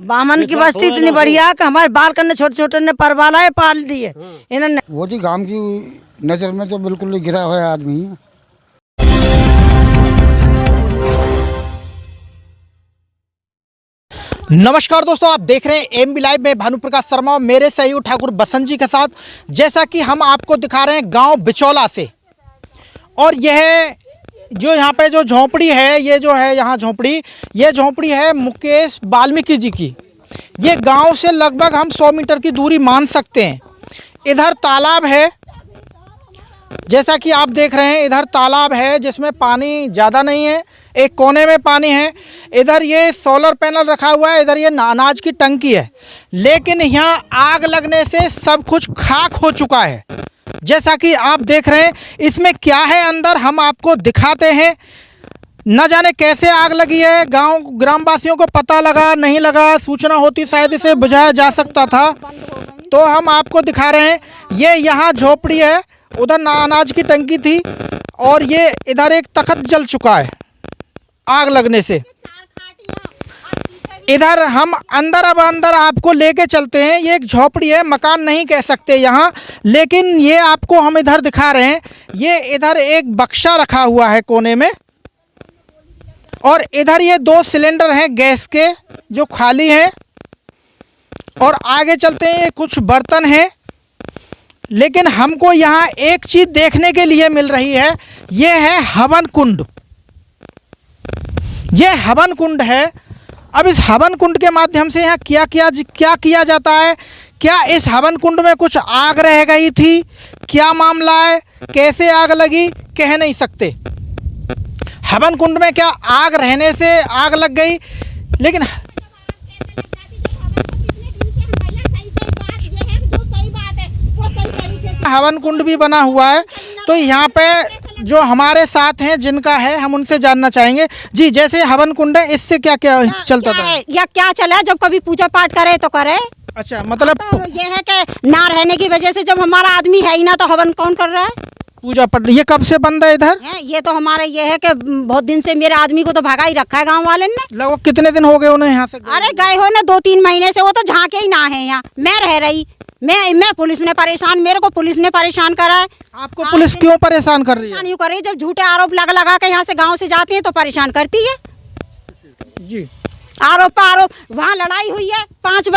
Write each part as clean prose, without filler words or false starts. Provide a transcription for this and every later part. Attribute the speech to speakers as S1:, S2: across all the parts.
S1: बामन की बस्ती इतनी बढ़िया कि हमारे बाल करने छोटे छोटे ने परवाला है पाल दिए इन्होंने।
S2: वो जी गांव की नजर में तो बिल्कुल गिरा हुआ आदमी है।
S3: नमस्कार दोस्तों, आप देख रहे हैं एमबी लाइव में भानु प्रकाश शर्मा और मेरे सहयोग ठाकुर बसंत जी के साथ। जैसा कि हम आपको दिखा रहे हैं गांव बिचौला से, और यह जो यहाँ पे जो झोंपड़ी है, ये जो है यहाँ झोंपड़ी, ये झोंपड़ी है मुकेश वाल्मीकि जी की। ये गांव से लगभग हम 100 मीटर की दूरी मान सकते हैं। इधर तालाब है, जैसा कि आप देख रहे हैं, इधर तालाब है जिसमें पानी ज़्यादा नहीं है, एक कोने में पानी है। इधर ये सोलर पैनल रखा हुआ है, इधर ये अनाज की टंकी है। लेकिन यहाँ आग लगने से सब कुछ खाक हो चुका है। जैसा कि आप देख रहे हैं, इसमें क्या है अंदर हम आपको दिखाते हैं। न जाने कैसे आग लगी है, गांव ग्रामवासियों को पता लगा नहीं लगा, सूचना होती शायद इसे बुझाया जा सकता था, तो हम आपको दिखा रहे हैं। ये यहाँ झोपड़ी है, उधर अनाज की टंकी थी, और ये इधर एक तख्त जल चुका है आग लगने से। इधर हम अंदर आपको लेके चलते हैं। ये एक झोपड़ी है, मकान नहीं कह सकते यहाँ, लेकिन ये आपको हम इधर दिखा रहे हैं। ये इधर एक बक्सा रखा हुआ है कोने में, और इधर ये 2 सिलेंडर हैं गैस के जो खाली हैं, और आगे चलते हैं ये कुछ बर्तन हैं। लेकिन हमको यहाँ एक चीज़ देखने के लिए मिल रही है, ये है हवन कुंड। ये हवन कुंड है। अब इस हवन कुंड के माध्यम से यहाँ क्या किया जाता है? क्या इस हवन कुंड में कुछ आग रह गई थी? क्या मामला है? कैसे आग लगी? कह नहीं सकते। हवन कुंड में क्या आग रहने से आग लग गई? लेकिन हवन कुंड भी बना हुआ है, तो यहाँ पे जो हमारे साथ हैं जिनका है, हम उनसे जानना चाहेंगे। जी, जैसे हवन कुंड है, इससे क्या चलता था
S4: या क्या चला? जब कभी पूजा पाठ करे तो करे।
S3: अच्छा, मतलब
S4: तो ये है कि ना रहने की वजह से जब हमारा आदमी है ही ना, तो हवन कौन कर रहा है?
S3: पूजा पाठ। ये कब से बंद है इधर?
S4: ये तो हमारे ये है कि बहुत दिन से मेरे आदमी को तो भगा ही रखा है गाँव वाले ने।
S3: लगभग कितने दिन हो गए उन्हें यहाँ से?
S4: अरे गए हो ना 2-3 महीने से, वो तो झांके ही ना है यहाँ। मैं रह रही, मैं पुलिस ने परेशान, मेरे को पुलिस ने परेशान करा है।
S3: आपको पुलिस क्यों परेशान कर रही है?
S4: यूँ कर रही है, जब झूठे आरोप लगा के यहाँ से गांव से जाती है तो परेशान करती है
S3: जी।
S4: आरोप वहाँ लड़ाई हुई है 5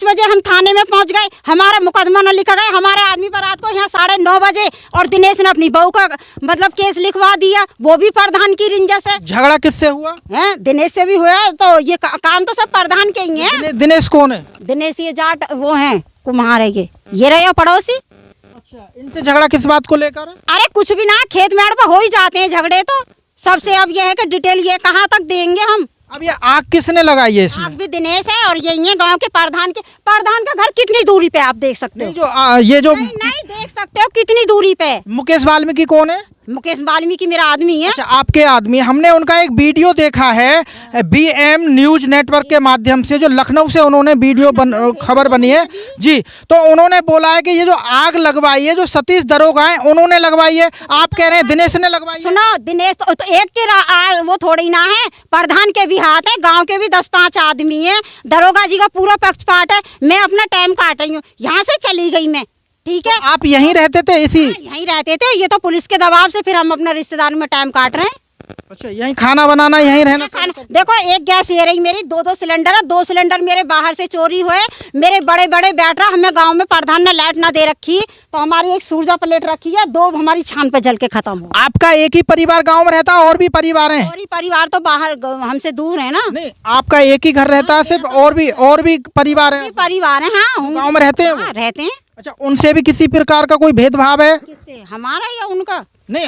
S4: बजे हम थाने में पहुँच गए। हमारा मुकदमा न लिखा गया, हमारे आदमी पर रात को यहाँ 9:30 बजे, और दिनेश ने अपनी बहू का मतलब केस लिखवा दिया, वो भी प्रधान की रिंजा से।
S3: झगड़ा किससे हुआ है?
S4: दिनेश से भी हुआ। तो ये काम तो सब प्रधान के ही है।
S3: दिनेश कौन है?
S4: दिनेश ये जाट वो है, कुम्हार है। ये रहे पड़ोसी।
S3: अच्छा, इनसे झगड़ा किस बात को लेकर?
S4: अरे कुछ भी ना, खेत मेड़ पर हो ही जाते हैं झगड़े तो सबसे। अब ये है कि डिटेल ये कहाँ तक देंगे हम।
S3: अब ये आग किसने लगाई है इसमें?
S4: आग भी दिनेश है, और ये गांव के प्रधान का घर कितनी दूरी पे आप देख सकते हो?
S3: ये जो
S4: नहीं देख सकते हो कितनी दूरी पे।
S3: मुकेश वाल्मीकि कौन है?
S4: मुकेश वाल्मीकि मेरा आदमी है।
S3: अच्छा, आपके आदमी। हमने उनका एक वीडियो देखा है BM न्यूज नेटवर्क के माध्यम से, जो लखनऊ से उन्होंने वीडियो खबर बनी है जी। तो उन्होंने बोला है कि ये जो आग लगवाई है, जो सतीश दरोगा है उन्होंने लगवाई है। आप कह रहे हैं दिनेश ने लगवाई है?
S4: सुनो, दिनेश तो एक के वो थोड़ी ना है, प्रधान के भी हाथ है, गांव के भी 10-5 आदमी है, दरोगा जी का पूरा पक्षपात है। मैं अपना टाइम काट रही हूँ, यहाँ से चली गई मैं। ठीक है,
S3: तो आप यहीं रहते थे?
S4: यहीं रहते थे। ये तो पुलिस के दबाव से फिर हम अपना रिश्तेदार में टाइम काट रहे हैं।
S3: अच्छा, यहीं खाना बनाना, यहीं रहना?
S4: देखो, एक गैस ये रही मेरी, 2 सिलेंडर है। 2 सिलेंडर मेरे बाहर से चोरी हुए। मेरे बड़े बैटरा हमें गांव में प्रधान ने लाइट ना दे रखी, तो हमारी एक सूरजा प्लेट रखी है, 2 हमारी छान पे जल के खत्म हो।
S3: आपका एक ही परिवार गांव में रहता है? और भी परिवार हैं?
S4: और ही परिवार तो बाहर हमसे दूर है ना।
S3: नहीं, आपका एक ही घर रहता है सिर्फ? और भी परिवार है?
S4: परिवार है। हाँ,
S3: गाँव में रहते हैं?
S4: रहते हैं।
S3: अच्छा, उनसे भी किसी प्रकार का कोई भेदभाव है?
S4: किससे? हमारा या उनका?
S3: नहीं,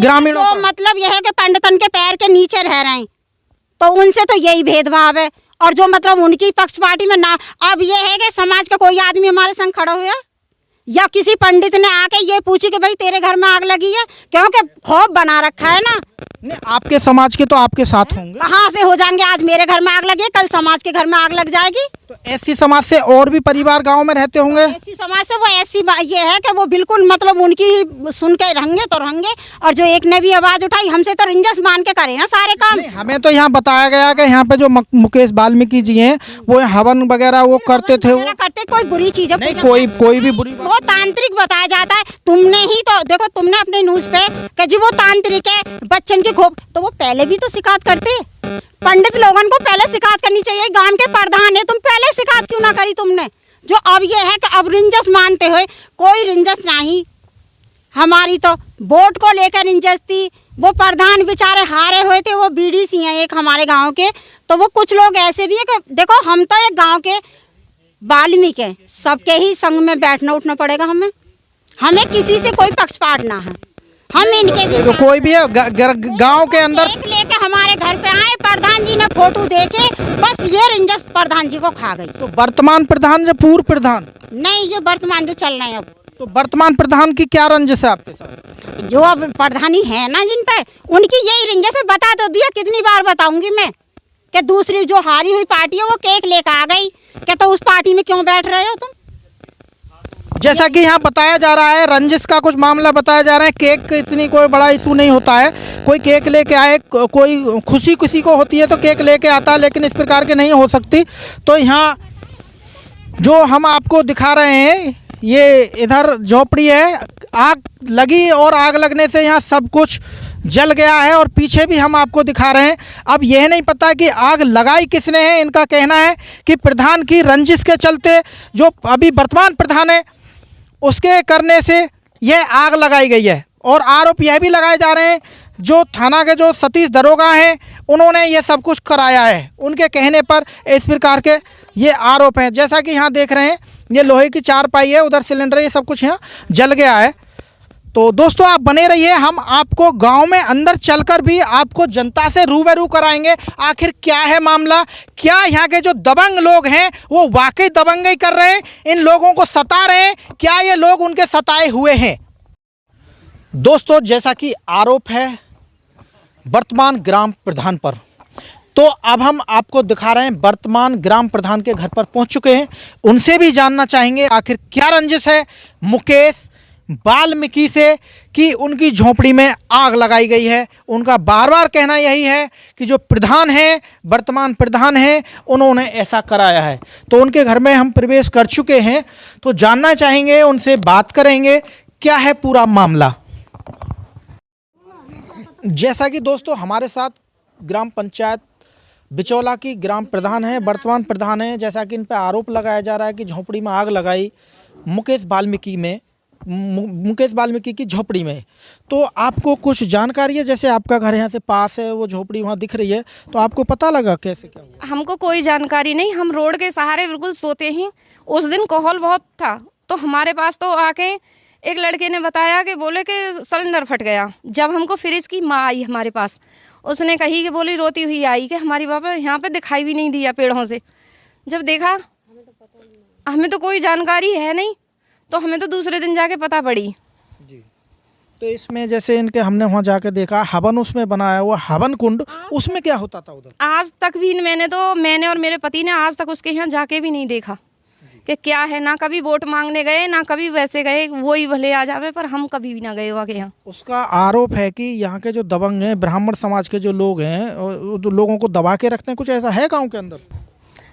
S3: ग्रामीणों
S4: तो मतलब यह है कि पंडितन के पैर के नीचे रह रहे हैं, तो उनसे तो यही भेदभाव है। और जो मतलब उनकी पक्ष पार्टी में ना, अब ये है कि समाज का कोई आदमी हमारे संग खड़ा हुआ, या किसी पंडित ने आके ये पूछी कि भाई तेरे घर में आग लगी है, क्योंकि खौफ बना रखा है ना।
S3: नहीं, आपके समाज के तो आपके साथ होंगे।
S4: कहाँ से हो जाएंगे? आज मेरे घर में आग लगी है, कल समाज के घर में आग लग जाएगी।
S3: तो एससी समाज से और भी परिवार गांव में रहते होंगे?
S4: ऐसी समाज से वो ऐसी ये है कि वो बिल्कुल मतलब उनकी ही सुन के रहेंगे तो रहेंगे, और जो एक ने भी आवाज उठाई हमसे तो रिंजस मान के करे ना सारे काम।
S3: हमें तो यहाँ बताया गया कि यहाँ पे जो मुकेश वाल्मीकि जी हैं वो हवन वगैरह वो करते थे। वो
S4: करते कोई बुरी चीज है
S3: नहीं, कोई भी बुरी
S4: वो तांत्रिक बताया जाता है। तुमने ही तो देखो, तुमने अपने न्यूज पे कि जी वो तांत्रिक है, बच्चन की खोप, तो वो पहले भी तो शिकायत करते। पंडित लोगों को पहले शिकायत करनी चाहिए। गांव के प्रधान है, तुम पहले शिकायत क्यों ना करी तुमने? जो अब ये है कि अब रिंजस मानते हुए, कोई रिंजस नहीं। हमारी तो वोट को लेकर रिंजस थी। वो प्रधान बेचारे हारे हुए थे, वो बीडीसी हैं एक हमारे गांव के। तो वो कुछ लोग ऐसे भी है कि देखो हम तो एक गांव के वाल्मीकि हैं, सबके ही संग में बैठना उठना पड़ेगा हमें। हमें किसी से कोई पक्षपात ना है। हम इनके भी
S3: कोई भी गांव के अंदर
S4: लेके हमारे घर पे आए, प्रधान जी ने फोटो देके बस ये रिंजस प्रधान जी को खा गई।
S3: तो वर्तमान प्रधान या पूर्व प्रधान?
S4: नहीं, ये वर्तमान जो चल रहे हैं अब।
S3: तो वर्तमान प्रधान की क्या रंजिश है आपके साथ?
S4: जो अब प्रधानी है ना जिन पे, उनकी यही रिंजस है। बता तो दिया, कितनी बार बताऊंगी मैं कि दूसरी जो हारी हुई पार्टी है वो केक लेकर आ गई कि तो उस पार्टी में क्यों बैठ रहे हो तुम?
S3: जैसा कि यहाँ बताया जा रहा है, रंजिश का कुछ मामला बताया जा रहा है। केक इतनी कोई बड़ा इशू नहीं होता है। कोई केक लेके आए, कोई खुशी किसी को होती है तो केक लेके आता है, लेकिन इस प्रकार के नहीं हो सकती। तो यहाँ जो हम आपको दिखा रहे हैं, ये इधर झोपड़ी है, आग लगी और आग लगने से यहाँ सब कुछ जल गया है। और पीछे भी हम आपको दिखा रहे हैं। अब यह नहीं पता कि आग लगाई किसने है। इनका कहना है कि प्रधान की रंजिश के चलते, जो अभी वर्तमान प्रधान है उसके करने से यह आग लगाई गई है। और आरोप यह भी लगाए जा रहे हैं, जो थाना के जो सतीश दरोगा हैं उन्होंने ये सब कुछ कराया है। उनके कहने पर इस प्रकार के ये आरोप हैं। जैसा कि यहाँ देख रहे हैं, ये लोहे की चारपाई है, उधर सिलेंडर, ये सब कुछ यहाँ जल गया है। तो दोस्तों आप बने रहिए, हम आपको गांव में अंदर चलकर भी आपको जनता से रूबरू कराएंगे। आखिर क्या है मामला, क्या यहाँ के जो दबंग लोग हैं वो वाकई दबंगई कर रहे हैं, इन लोगों को सता रहे हैं, क्या ये लोग उनके सताए हुए हैं? दोस्तों जैसा कि आरोप है वर्तमान ग्राम प्रधान पर, तो अब हम आपको दिखा रहे हैं वर्तमान ग्राम प्रधान के घर पर पहुंच चुके हैं। उनसे भी जानना चाहेंगे आखिर क्या रंजिश है मुकेश वाल्मीकि से कि उनकी झोपड़ी में आग लगाई गई है। उनका बार बार कहना यही है कि जो प्रधान है, वर्तमान प्रधान है, उन्होंने ऐसा कराया है। तो उनके घर में हम प्रवेश कर चुके हैं, तो जानना चाहेंगे, उनसे बात करेंगे क्या है पूरा मामला। जैसा कि दोस्तों हमारे साथ ग्राम पंचायत बिचौला की ग्राम प्रधान है, वर्तमान प्रधान है। जैसा कि इन पर आरोप लगाया जा रहा है कि झोपड़ी में आग लगाई मुकेश वाल्मीकि की झोपड़ी में। तो आपको कुछ जानकारी है? जैसे आपका घर यहाँ से पास है, वो झोपड़ी वहाँ दिख रही है, तो आपको पता लगा कैसे क्या हुआ?
S5: हमको कोई जानकारी नहीं, हम रोड के सहारे बिल्कुल सोते ही। उस दिन कोहल बहुत था, तो हमारे पास तो आके एक लड़के ने बताया कि बोले कि सिलेंडर फट गया। जब हमको फिर इसकी माँ आई हमारे पास, उसने कही कि बोली रोती हुई आई कि हमारी पापा यहाँ पे दिखाई भी नहीं दिया पेड़ों से। जब देखा, हमें तो कोई जानकारी है नहीं, तो हमें तो दूसरे दिन जाके पता पड़ी
S3: जी। तो इसमें जैसे इनके हमने वहाँ जाके देखा हवन उसमें बनाया हुआ, हवन कुंड, उसमें क्या होता था उधर?
S5: आज तक भी मैंने और मेरे पति ने आज तक उसके यहाँ जाके भी नहीं देखा कि क्या है। ना कभी वोट मांगने गए, ना कभी वैसे गए, वही भले आ जावे, पर हम कभी भी ना गए वहाँ के यहाँ। उसका
S3: आरोप है कि यहाँ के जो दबंग हैं, ब्राह्मण समाज के जो लोग हैं, वो लोगों को दबा के रखते हैं। कुछ ऐसा है गाँव के अंदर?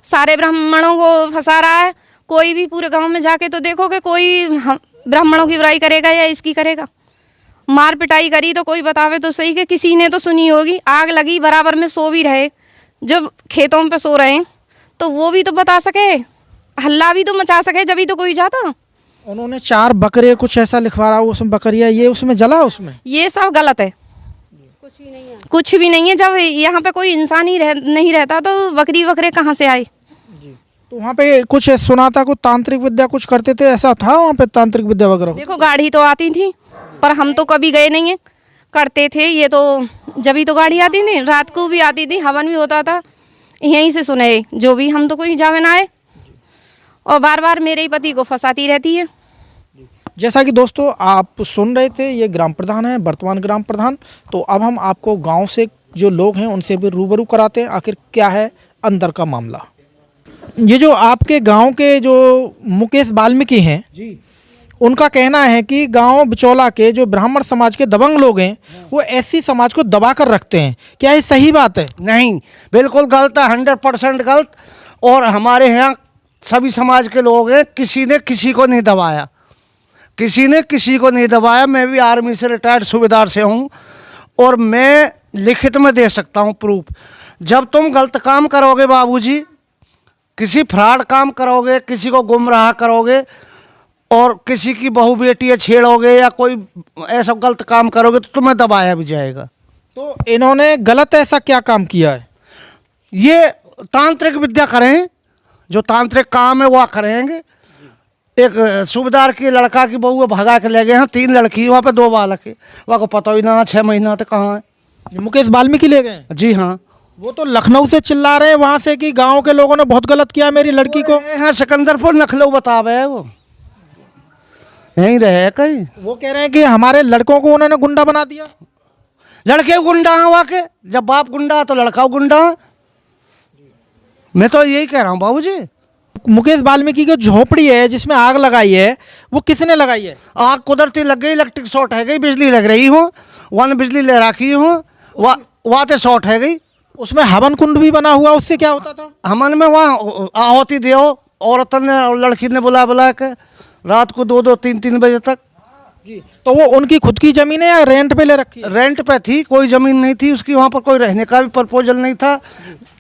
S5: सारे ब्राह्मणों को फंसा रहा है। कोई भी पूरे गांव में जाके तो देखोगे, कोई ब्राह्मणों की बुराई करेगा या इसकी करेगा। मार पिटाई करी तो कोई बतावे तो सही कि किसी ने तो सुनी होगी। आग लगी, बराबर में सो भी रहे, जब खेतों पे सो रहे हैं, तो वो भी तो बता सके, हल्ला भी तो मचा सके, जब ही तो कोई जाता।
S3: उन्होंने 4 बकरे कुछ ऐसा लिखवा रहा, उसमें बकरिया ये उसमें जला, उसमें ये
S5: सब गलत है। कुछ भी नहीं है। जब यहाँ पे कोई इंसान ही नहीं रहता तो बकरे कहाँ से आए?
S3: तो वहाँ पे कुछ सुना था, कुछ तांत्रिक विद्या कुछ करते थे, ऐसा था वहाँ पे तांत्रिक विद्या वगैरह?
S5: देखो गाड़ी तो आती थी, पर हम तो कभी गए नहीं है। करते थे ये तो, जब ही तो गाड़ी आती थी, रात को भी आती थी, हवन भी होता था, यहीं से सुने जो भी। हम तो कोई जावे ना आए, और बार बार मेरे ही पति को फंसाती रहती है।
S3: जैसा कि दोस्तों आप सुन रहे थे, ये ग्राम प्रधान है, वर्तमान ग्राम प्रधान। तो अब हम आपको गाँव से जो लोग हैं उनसे भी रूबरू कराते हैं, आखिर क्या है अंदर का मामला। ये जो आपके गांव के जो मुकेश वाल्मीकि हैं जी, उनका कहना है कि गांव बिचौला के जो ब्राह्मण समाज के दबंग लोग हैं वो एससी समाज को दबा कर रखते हैं। क्या ये सही बात है?
S2: नहीं, बिल्कुल गलत है, 100% गलत। और हमारे यहाँ सभी समाज के लोग हैं, किसी ने किसी को नहीं दबाया, किसी ने किसी को नहीं दबाया। मैं भी आर्मी से रिटायर्ड सूबेदार से हूँ और मैं लिखित में दे सकता हूँ प्रूफ। जब तुम गलत काम करोगे बाबूजी, किसी फ्रॉड काम करोगे, किसी को गुमराह करोगे और किसी की बहू बेटी छेड़ोगे या कोई ऐसा गलत काम करोगे तो तुम्हें दबाया भी जाएगा।
S3: तो इन्होंने गलत ऐसा क्या काम किया है?
S2: ये तांत्रिक विद्या करें, जो तांत्रिक काम है वह करेंगे। एक सूबेदार की लड़का की बहू भगा के ले गए हैं, 3 लड़की, वहाँ पे 2 बालक है, वहाँ को पता ही ना 6 महीना तक कहाँ है।
S3: मुकेश वाल्मीकि ले गए?
S2: जी हाँ।
S3: वो तो लखनऊ से चिल्ला रहे हैं वहाँ से कि गांव के लोगों ने बहुत गलत किया मेरी लड़की को।
S2: हाँ, सिकंदरपुर लखनऊ बतावे है, वो यहीं रहे कहीं।
S3: वो कह रहे हैं कि हमारे लड़कों को उन्होंने गुंडा बना दिया।
S2: लड़के गुंडा हैं वहाँ के, जब बाप गुंडा है तो लड़का गुंडा है। मैं तो यही कह रहा हूँ बाबूजी।
S3: मुकेश वाल्मीकि की झोपड़ी है जिसमें आग लगाई है, वो किसने लगाई है?
S2: आग कुदरती लग गई, इलेक्ट्रिक शॉर्ट है गई, बिजली लग रही हो, वन बिजली ले रखी हो, वहाँ से शॉर्ट है गई।
S3: उसमें हवन कुंड भी बना हुआ, उससे क्या होता था?
S2: हमन में वहाँ आहुति दे, औरत ने और लड़की ने बुला के रात को 2-2, 3-3 बजे तक।
S3: जी, तो वो उनकी खुद की जमीन है या रेंट पे ले रखी है?
S2: रेंट पे थी, कोई ज़मीन नहीं थी उसकी, वहाँ पर कोई रहने का भी प्रपोजल नहीं था,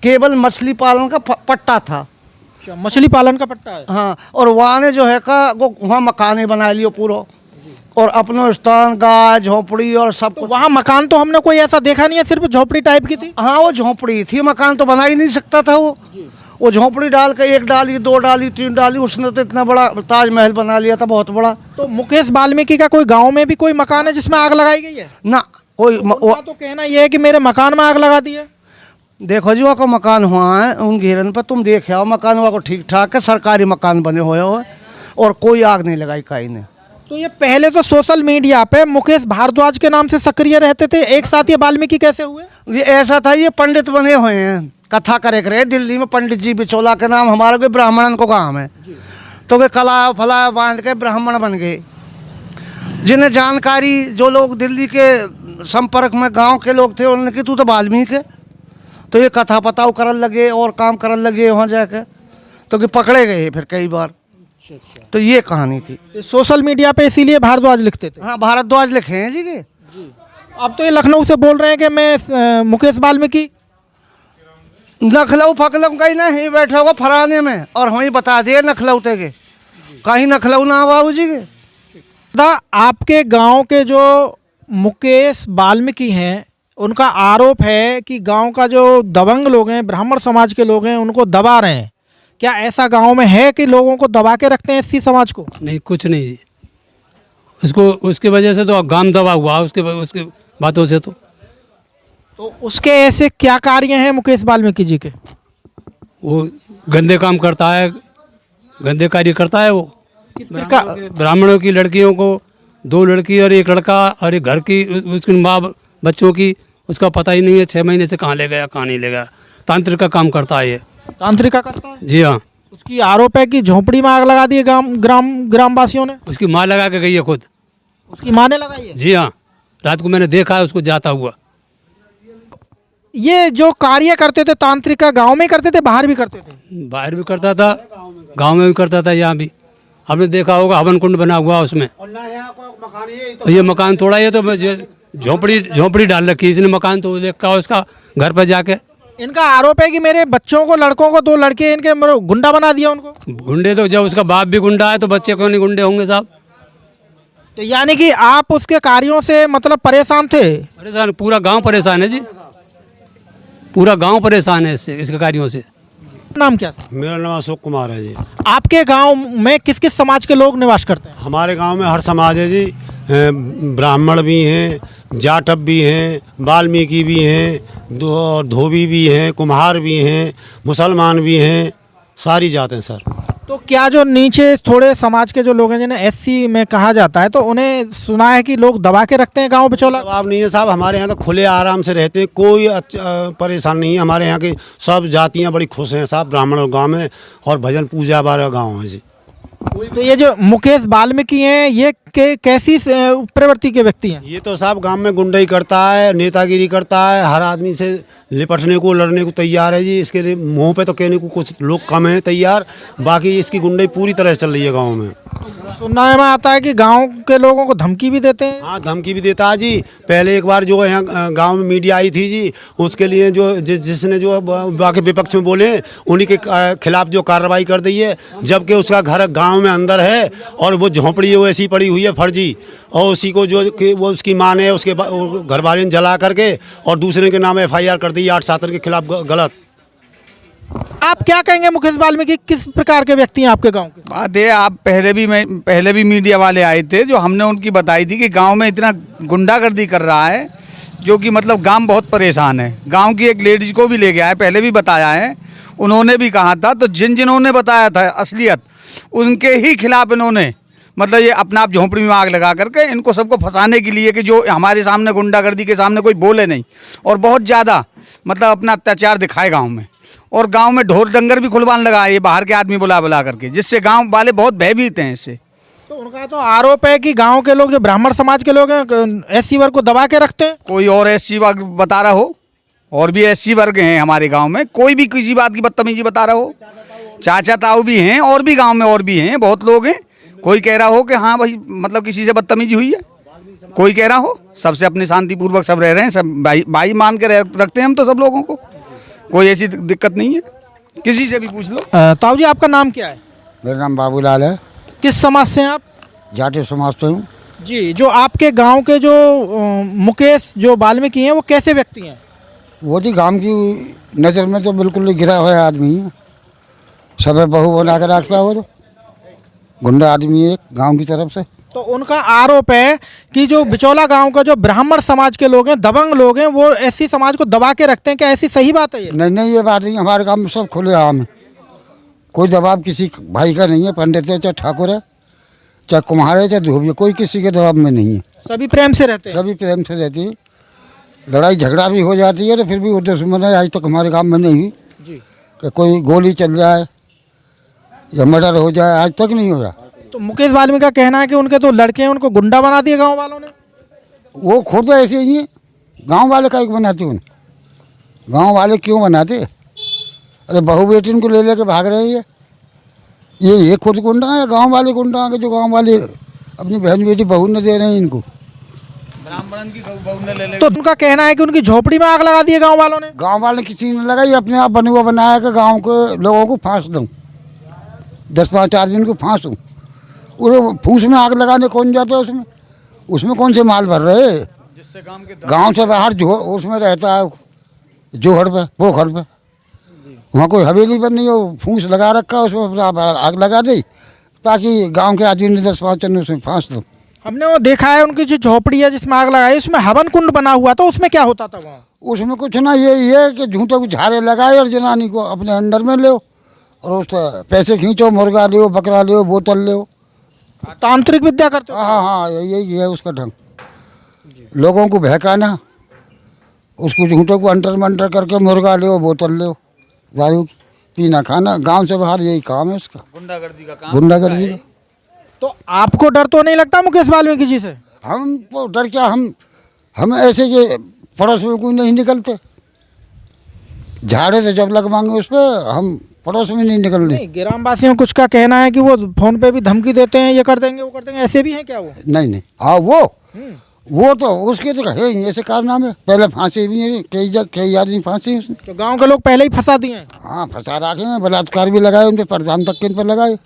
S2: केवल मछली पालन का पट्टा था।
S3: मछली पालन का पट्टा है?
S2: हाँ, और वहाँ ने जो है का वो वहाँ मकान बना लियो पूरा, और अपनो स्थान, गाय, झोपड़ी और सब
S3: तो वहाँ मकान तो हमने कोई ऐसा देखा नहीं है, सिर्फ झोपड़ी टाइप की थी।
S2: हाँ, वो झोपड़ी थी, मकान तो बना ही नहीं सकता था वो झोपड़ी डाल के 1 डाली, 2 डाली, 3 डाली, उसने तो इतना बड़ा ताजमहल बना लिया था, बहुत बड़ा।
S3: तो मुकेश वाल्मीकि का कोई गांव में भी कोई मकान है जिसमें आग लगाई गई है?
S2: ना कोई
S3: तो कहना यह है कि मेरे मकान में आग लगा दी है।
S2: देखो जी, वहाँ को मकान हुआ है उन घेरन पर, तुम देखे आओ, मकान वहाँ को ठीक ठाक है, सरकारी मकान बने हुए हो और कोई आग नहीं लगाई काई ने।
S3: तो ये पहले तो सोशल मीडिया पे मुकेश भारद्वाज के नाम से सक्रिय रहते थे, एक साथ ये वाल्मीकि कैसे हुए?
S2: ये ऐसा था, ये पंडित बने हुए हैं, कथा करे दिल्ली में, पंडित जी बिचौला के नाम, हमारे कोई ब्राह्मणन को काम है, तो वे कला फला बांध के ब्राह्मण बन गए। जिन्हें जानकारी, जो लोग दिल्ली के संपर्क में गांव के लोग थे, उन्होंने कि तू तो वाल्मीकि है, तो ये कथा पताव करन लगे और काम करन लगे वहाँ जाके, तो कि पकड़े गए फिर कई बार। तो ये कहानी थी।
S3: सोशल मीडिया पे इसीलिए भारद्वाज लिखते थे?
S2: हाँ, भारद्वाज लिखे हैं जी के।
S3: अब तो ये लखनऊ से बोल रहे हैं कि मैं मुकेश वाल्मीकि।
S2: नखलऊ फकलऊ कहीं नहीं बैठा होगा फराने में, और वहीं बता दिए नखलऊ ते के, कहीं नखलऊ ना बाबू जी के।
S3: आपके गांव के जो मुकेश वाल्मीकि हैं, उनका आरोप है कि गांव का जो दबंग लोग हैं, ब्राह्मण समाज के लोग हैं, उनको दबा रहे हैं। क्या ऐसा गांव में है कि लोगों को दबा के रखते हैं एससी समाज को?
S6: नहीं, कुछ नहीं जी, उसको उसके वजह से तो गांव दबा हुआ, उसके बातों से तो
S3: उसके ऐसे क्या कार्य हैं मुकेश वाल्मीकि जी के?
S6: वो गंदे काम करता है, गंदे कार्य करता है वो। ब्राह्मणों की लड़कियों को, 2 लड़की और 1 लड़का और एक घर की उसकी माँ बच्चों की, उसका पता ही नहीं है 6 महीने से कहाँ ले गया कहाँ नहीं ले गया। तांत्रिक का काम करता है ये।
S3: तांत्रिक का करता है?
S6: जी हाँ।
S3: उसकी आरोप है कि झोपड़ी में आग लगा दी है ग्रामवासियों ने।
S6: उसकी माँ लगा के गई है खुद।
S3: उसकी माँ ने लगाई है?
S6: जी हाँ, रात को मैंने देखा है उसको जाता हुआ।
S3: ये जो कार्य करते थे तांत्रिक का, गाँव में करते थे, बाहर भी करते थे?
S6: बाहर भी करता था, गाँव में भी करता था, यहाँ भी। आपने देखा होगा हवन कुंड बना हुआ उसमें। ये मकान तोड़ा, ये तो झोपड़ी डाल रखी इसने, मकान तो देखा उसका घर पर जाके।
S3: इनका आरोप है कि मेरे बच्चों को, लड़कों को, 2 लड़के इनके गुंडा बना दिया उनको।
S6: गुंडे तो जब उसका बाप भी गुंडा है तो बच्चे क्यों नहीं गुंडे होंगे साहब?
S3: तो यानी कि आप उसके कार्यों से मतलब परेशान थे?
S6: परेशान, पूरा गांव परेशान है जी, पूरा गांव परेशान है इसके कार्यों से।
S3: नाम क्या?
S7: मेरा नाम अशोक कुमार है जी।
S3: आपके गांव में किस किस समाज के लोग निवास करते हैं?
S7: हमारे गांव में हर समाज है जी, ब्राह्मण भी हैं, जाटव भी हैं, वाल्मीकि भी हैं, धोबी भी हैं, कुम्हार भी हैं, मुसलमान भी हैं, सारी जातें सर।
S3: तो क्या जो नीचे थोड़े समाज के जो लोग हैं जिन्हें एससी में कहा जाता है, तो उन्हें सुना है कि लोग दबा के रखते हैं गांव बिचौला?
S7: जवाब नहीं है साहब, हमारे यहाँ तो खुले आराम से रहते हैं, कोई परेशान नहीं है। हमारे यहाँ की सब जातियाँ बड़ी खुश हैं साहब, ब्राह्मण गाँव में, और भजन पूजा वाला गाँव है जी।
S3: तो ये जो मुकेश वाल्मीकि हैं, ये कैसी प्रवृत्ति के व्यक्ति हैं?
S7: ये तो साहब गांव में गुंडाई करता है, नेतागिरी करता है, हर आदमी से लिपटने को लड़ने को तैयार है जी। इसके लिए मुंह पे तो कहने को कुछ लोग कम हैं तैयार, बाकी इसकी गुंडाई पूरी तरह से चल रही है गांव में।
S3: सुनने में आता है कि गांव के लोगों को धमकी भी देते हैं।
S7: हाँ, धमकी भी देता है जी। पहले एक बार जो यहाँ गांव में मीडिया आई थी जी, उसके लिए जो जिसने जो बाकी विपक्ष में बोले उन्हीं के खिलाफ जो कार्रवाई कर दी है, जबकि उसका घर गांव में अंदर है और वो झोंपड़ी वो ऐसी पड़ी हुई है फर्जी, और उसी को जो कि वो उसकी मां ने उसके घर वाले ने जला करके और दूसरे के नाम FIR कर दी 8 छात्र के खिलाफ गलत।
S3: आप क्या कहेंगे मुकेश वाल्मीकि किस प्रकार के व्यक्ति हैं आपके गांव के?
S8: बात है, आप पहले भी मीडिया वाले आए थे, जो हमने उनकी बताई थी कि गांव में इतना गुंडागर्दी कर रहा है, जो कि मतलब गांव बहुत परेशान है। गांव की एक लेडीज को भी ले गया है, पहले भी बताया है, उन्होंने भी कहा था। तो जिन्होंने बताया था असलियत, उनके ही खिलाफ इन्होंने मतलब ये अपना आप झोंपड़ी में आग लगा करके इनको सबको फंसाने के लिए कि जो हमारे सामने गुंडागर्दी के सामने कोई बोले नहीं, और बहुत ज़्यादा मतलब अपना अत्याचार दिखाए गाँव में, और गांव में ढोर डंगर भी खुलवाने लगा है ये बाहर के आदमी बुला करके, जिससे गांव वाले बहुत भयभीत हैं इससे।
S3: तो उनका तो आरोप है कि गांव के लोग जो ब्राह्मण समाज के लोग हैं SC वर्ग को दबा के रखते हैं।
S8: कोई और SC वर्ग बता रहा हो, और भी SC वर्ग हैं हमारे गांव में, कोई भी किसी बात की बदतमीजी बता रहा हो। चाचा ताऊ भी हैं, और भी गाँव में और भी हैं, बहुत लोग हैं। कोई कह रहा हो कि हाँ भाई मतलब किसी से बदतमीजी हुई है, कोई कह रहा हो, सबसे अपने शांतिपूर्वक सब रह रहे हैं, सब भाई मान के रखते हैं हम तो सब लोगों को, कोई ऐसी दिक्कत नहीं है, किसी से भी पूछ लो।
S3: ताऊ जी, आपका नाम क्या है?
S2: मेरा नाम बाबूलाल है।
S3: किस समाज से हैं आप?
S2: जाट समाज से हूँ
S3: जी। जो आपके गांव के जो मुकेश जो वाल्मीकि हैं, वो कैसे व्यक्ति हैं?
S2: वो जी गांव की नज़र में तो बिल्कुल ही गिरा हुआ आदमी है, सब बहू बना कर रखता है, वो तो गुंडा आदमी है गांव की तरफ से।
S3: तो उनका आरोप है कि जो बिचौला गांव का जो ब्राह्मण समाज के लोग हैं, दबंग लोग हैं, वो SC समाज को दबा के रखते हैं। क्या ऐसी सही बात है ये?
S2: नहीं, ये बात नहीं। हमारे गांव में सब खुले आम है, कोई दबाव किसी भाई का नहीं है, पंडित है चाहे ठाकुर है चाहे कुम्हार है चाहे धोबी है, कोई किसी के दबाव में नहीं है।
S3: सभी प्रेम से रहते हैं।
S2: सभी प्रेम से रहती है। लड़ाई झगड़ा भी हो जाती है तो फिर भी वो दुश्मनी आज तक हमारे गांव में नहीं हुई कि कोई गोली चल जाए या मर्डर हो जाए, आज तक नहीं हुआ।
S3: तो मुकेश वाल्मीकि का कहना है कि उनके तो लड़के हैं, उनको गुंडा बना दिया गांव वालों ने।
S2: वो खुद ऐसे ही है, गांव वाले का एक बनाते उन्हें, गांव वाले क्यों बनाते? अरे बहू बेटी को ले लेके भाग रहे हैं, ये खुद गुंडा है, गांव वाले गुंडा है जो गांव वाले अपनी बहन बेटी बहू न दे रहे हैं इनको।
S8: ब्राह्मण की बहू ने ले
S3: तो उनका कहना है कि उनकी झोपड़ी में आग लगा दी है गांव वालों ने।
S2: गांव वाले किसी ने लगाई, अपने आप बने हुआ बनाया कि गांव के लोगों को फांस दूँ, 10-5 आदमी को फांस दूँ। फूस में आग लगाने कौन जाता है? उसमें कौन से माल भर रहे? जिससे गांव से बाहर उसमें रहता है जोहड़ पे, पोखर पे, वहाँ कोई हवेली पर नहीं हो, फूस लगा रखा, उसमें आग लगा दी ताकि गांव के आदमी ने 10-5 जन उसमें फांस दो।
S3: हमने वो देखा है, उनकी जो झोपड़ी है जिसमें आग लगाई, उसमें हवन कुंड बना हुआ था, उसमें क्या होता था वहाँ?
S2: उसमें कुछ ना, यही है कि झूठे को झाड़े लगाए और जनानी को अपने अंडर में लो और उस पैसे खींचो, मुर्गा ले, बकरा ले, बोतल ले,
S3: तांत्रिक विद्या करते हो?
S2: हाँ, यही है उसका ढंग, लोगों को बहकाना, उसको झूठे को अंटर मंटर करके मुर्गा ले, बोतल ले, दारू पीना खाना, गांव से बाहर यही काम है उसका,
S8: गुंडागर्दी का काम,
S2: गुंडागर्दी का।
S3: तो आपको डर तो नहीं लगता मुकेश वाल्मीकि जी से?
S2: हमको डर क्या, हम ऐसे के पड़ोस में कोई नहीं निकलते, झाड़े से जब लगवाएंगे उस पर हम पड़ोस में नहीं निकलने।
S3: ग्रामवासियों कुछ का कहना है कि वो फोन पे भी धमकी देते हैं, ये कर देंगे वो कर देंगे, ऐसे भी हैं क्या वो?
S2: नहीं, हाँ वो तो उसके तो है ही ऐसे कारनामे, पहले फांसी भी है, कई आदमी फांसी उसने।
S3: तो गांव के लोग पहले ही फंसा दिए हैं?
S2: हाँ, फंसा रखे हैं, बलात्कार भी लगाए उन पर, प्रधान तक के इन पर लगाए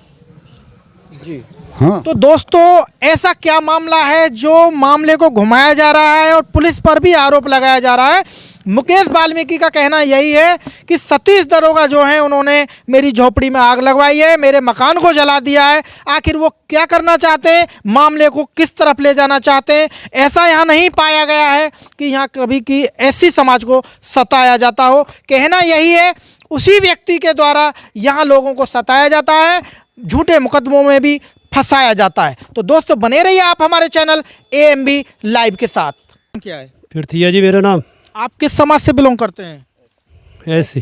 S3: जी।
S2: हाँ।
S3: तो दोस्तों, ऐसा क्या मामला है जो मामले को घुमाया जा रहा है और पुलिस पर भी आरोप लगाया जा रहा है? मुकेश वाल्मीकि का कहना यही है कि सतीश दरोगा जो हैं उन्होंने मेरी झोपड़ी में आग लगवाई है, मेरे मकान को जला दिया है। आखिर वो क्या करना चाहते हैं, मामले को किस तरफ ले जाना चाहते हैं? ऐसा यहाँ नहीं पाया गया है कि यहाँ कभी की SC समाज को सताया जाता हो। कहना यही है, उसी व्यक्ति के द्वारा यहाँ लोगों को सताया जाता है, झूठे मुकदमों में भी फंसाया जाता है। तो दोस्तों बने रहिए आप हमारे चैनल AMB लाइव के साथ। क्या है?
S9: पृथ्वी जी मेरा नाम।
S3: आप किस समाज से बिलोंग करते हैं?
S9: ऐसी।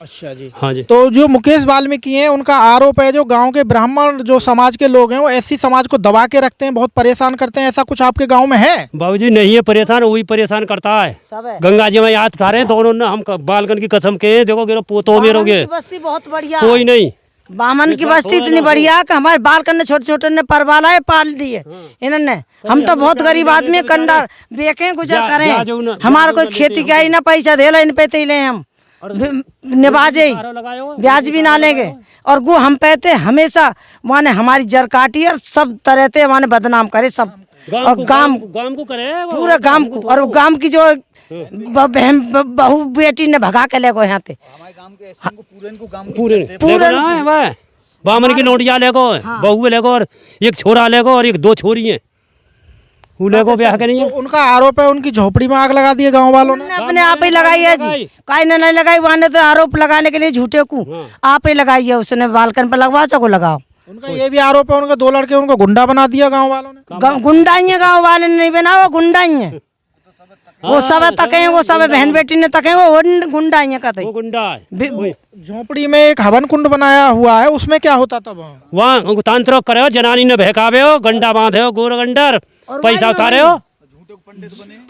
S3: अच्छा जी।
S9: हाँ जी।
S3: तो जो मुकेश वाल्मीकि हैं उनका आरोप है जो गांव के ब्राह्मण जो समाज के लोग हैं वो ऐसी समाज को दबा के रखते हैं, बहुत परेशान करते हैं, ऐसा कुछ आपके गांव में है?
S9: बाबूजी नहीं है परेशान, वही परेशान करता है। गंगा जी में हाथ उठा रहे हैं दोनों ने, हम बालकन की कसम के देखो गिरो पोतो मेरोगे,
S1: बस्ती बहुत बढ़िया,
S9: कोई नहीं।
S1: बामन की बस्ती इतनी बढ़िया कि हमारे बालकन ने छोटे छोटे ने परवालाए पाल दिए इन्होंने। हम तो बहुत गरीब आदमी कंडा बेके गुजर करें, हमारा कोई खेती का ही ना पैसा दे इन पे ले हम निभाजे ब्याज भी ना लेंगे। और वो हम पैते हमेशा माने हमारी जर काटी और सब तरह से माने बदनाम करे सब, और गांव
S9: को करे
S1: पूरे गांव को। और गांव की जो बहन बहू बेटी ने भगा के ले गो यहाँ पे
S9: पूरे बामन की नोटिया लेगो, बहू लेगो, और एक छोरा लेगो और एक दो छोरी है वो लेगो ब्याह के नहीं है।
S3: तो उनका आरोप है उनकी झोपड़ी में आग लगा दी है गाँव वालों ने।
S1: अपने आप ही लगाई है जी, काई ने नहीं लगाई, वहाँ ने तो आरोप लगाने के लिए झूठे को आप ही लगाई है, उसने बालकन पर लगवा सको लगाओ।
S3: उनका ये भी आरोप है उनके 2 लड़के उनको गुंडा बना दिया गाँव वालों ने।
S1: गुंडा ही है, गाँव वाले ने नहीं बना, वो गुंडा ही है। वो सब तके, वो सब बहन बेटी ने तके, वो गुंडा ही है कहते।
S9: वो गुंडा है।
S3: झोपड़ी में एक हवन कुंड बनाया हुआ है, उसमें क्या होता था
S9: वहाँ तांत्रिक करे हो, जनानी ने बहकावे हो, गंडा बांधे हो, गोर गंडर पैसा उतारे हो,